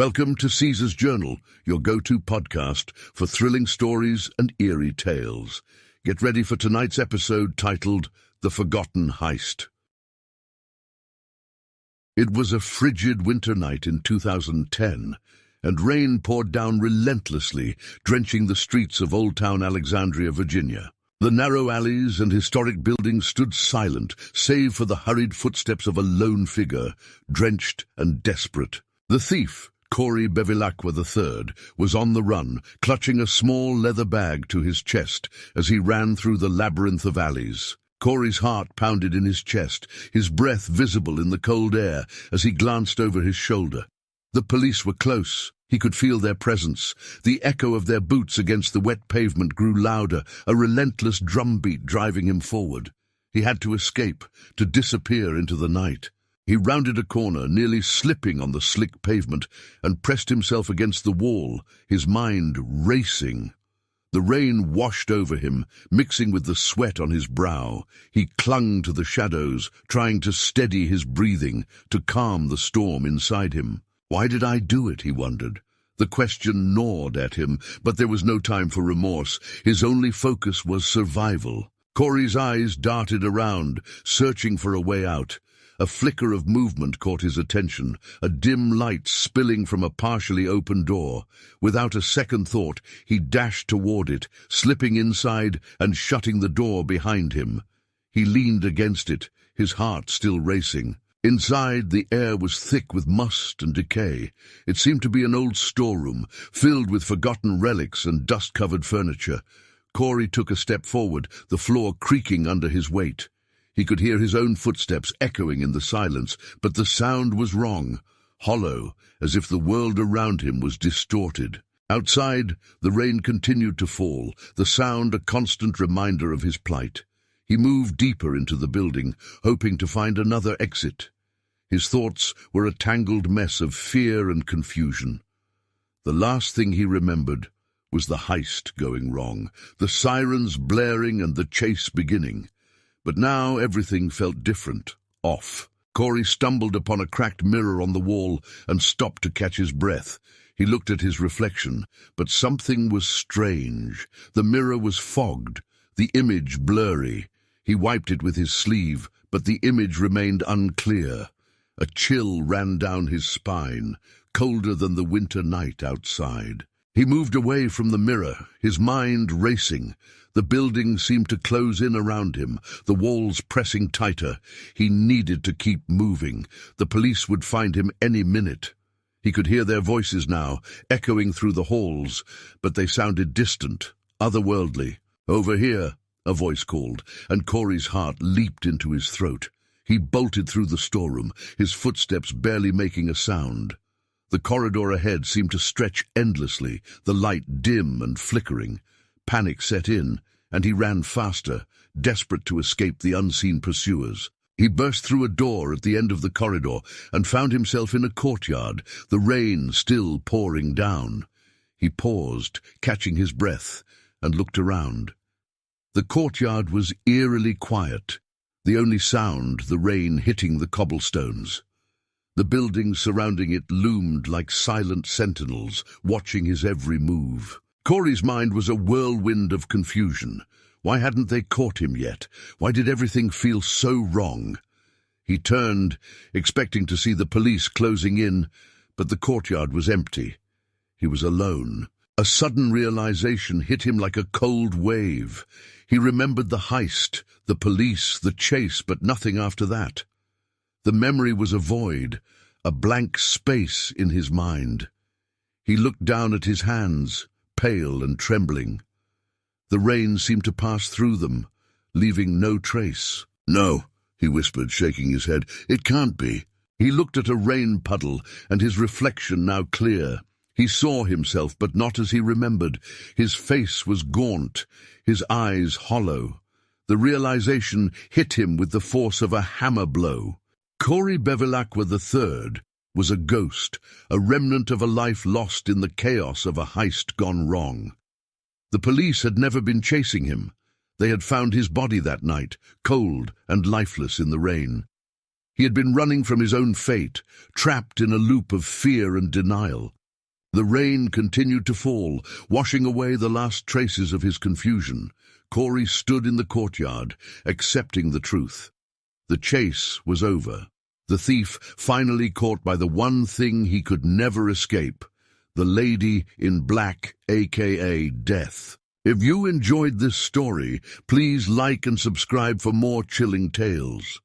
Welcome to Caesar's Journal, your go-to podcast for thrilling stories and eerie tales. Get ready for tonight's episode titled The Forgotten Heist. It was a frigid winter night in 2010, and rain poured down relentlessly, drenching the streets of Old Town Alexandria, Virginia. The narrow alleys and historic buildings stood silent, save for the hurried footsteps of a lone figure, drenched and desperate. The thief, Corey Bevilacqua III, was on the run, clutching a small leather bag to his chest as he ran through the labyrinth of alleys. Corey's heart pounded in his chest, his breath visible in the cold air as he glanced over his shoulder. The police were close. He could feel their presence. The echo of their boots against the wet pavement grew louder, a relentless drumbeat driving him forward. He had to escape, to disappear into the night. He rounded a corner, nearly slipping on the slick pavement, and pressed himself against the wall, his mind racing. The rain washed over him, mixing with the sweat on his brow. He clung to the shadows, trying to steady his breathing, to calm the storm inside him. Why did I do it, he wondered. The question gnawed at him, but there was no time for remorse. His only focus was survival. Corey's eyes darted around, searching for a way out. A flicker of movement caught his attention, a dim light spilling from a partially open door. Without a second thought, he dashed toward it, slipping inside and shutting the door behind him. He leaned against it, his heart still racing. Inside, the air was thick with must and decay. It seemed to be an old storeroom, filled with forgotten relics and dust-covered furniture. Corey took a step forward, the floor creaking under his weight. He could hear his own footsteps echoing in the silence, but the sound was wrong, hollow, as if the world around him was distorted. Outside, the rain continued to fall, the sound a constant reminder of his plight. He moved deeper into the building, hoping to find another exit. His thoughts were a tangled mess of fear and confusion. The last thing he remembered was the heist going wrong, the sirens blaring and the chase beginning. But now everything felt different, off. Corey stumbled upon a cracked mirror on the wall and stopped to catch his breath. He looked at his reflection, but something was strange. The mirror was fogged, the image blurry. He wiped it with his sleeve, but the image remained unclear. A chill ran down his spine, colder than the winter night outside. He moved away from the mirror, his mind racing. The building seemed to close in around him, the walls pressing tighter. He needed to keep moving. The police would find him any minute. He could hear their voices now, echoing through the halls, but they sounded distant, otherworldly. "Over here," a voice called, and Corey's heart leaped into his throat. He bolted through the storeroom, his footsteps barely making a sound. The corridor ahead seemed to stretch endlessly, the light dim and flickering. Panic set in, and he ran faster, desperate to escape the unseen pursuers. He burst through a door at the end of the corridor and found himself in a courtyard, the rain still pouring down. He paused, catching his breath, and looked around. The courtyard was eerily quiet, the only sound the rain hitting the cobblestones. The buildings surrounding it loomed like silent sentinels, watching his every move. Corey's mind was a whirlwind of confusion. Why hadn't they caught him yet? Why did everything feel so wrong? He turned, expecting to see the police closing in, but the courtyard was empty. He was alone. A sudden realization hit him like a cold wave. He remembered the heist, the police, the chase, but nothing after that. The memory was a void, a blank space in his mind. He looked down at his hands, pale and trembling. The rain seemed to pass through them, leaving no trace. "No," he whispered, shaking his head. "It can't be." He looked at a rain puddle, and his reflection now clear. He saw himself, but not as he remembered. His face was gaunt, his eyes hollow. The realization hit him with the force of a hammer blow. Corey Bevilacqua III was a ghost, a remnant of a life lost in the chaos of a heist gone wrong. The police had never been chasing him. They had found his body that night, cold and lifeless in the rain. He had been running from his own fate, trapped in a loop of fear and denial. The rain continued to fall, washing away the last traces of his confusion. Corey stood in the courtyard, accepting the truth. The chase was over. The thief finally caught by the one thing he could never escape, the lady in black, aka Death. If you enjoyed this story, please like and subscribe for more chilling tales.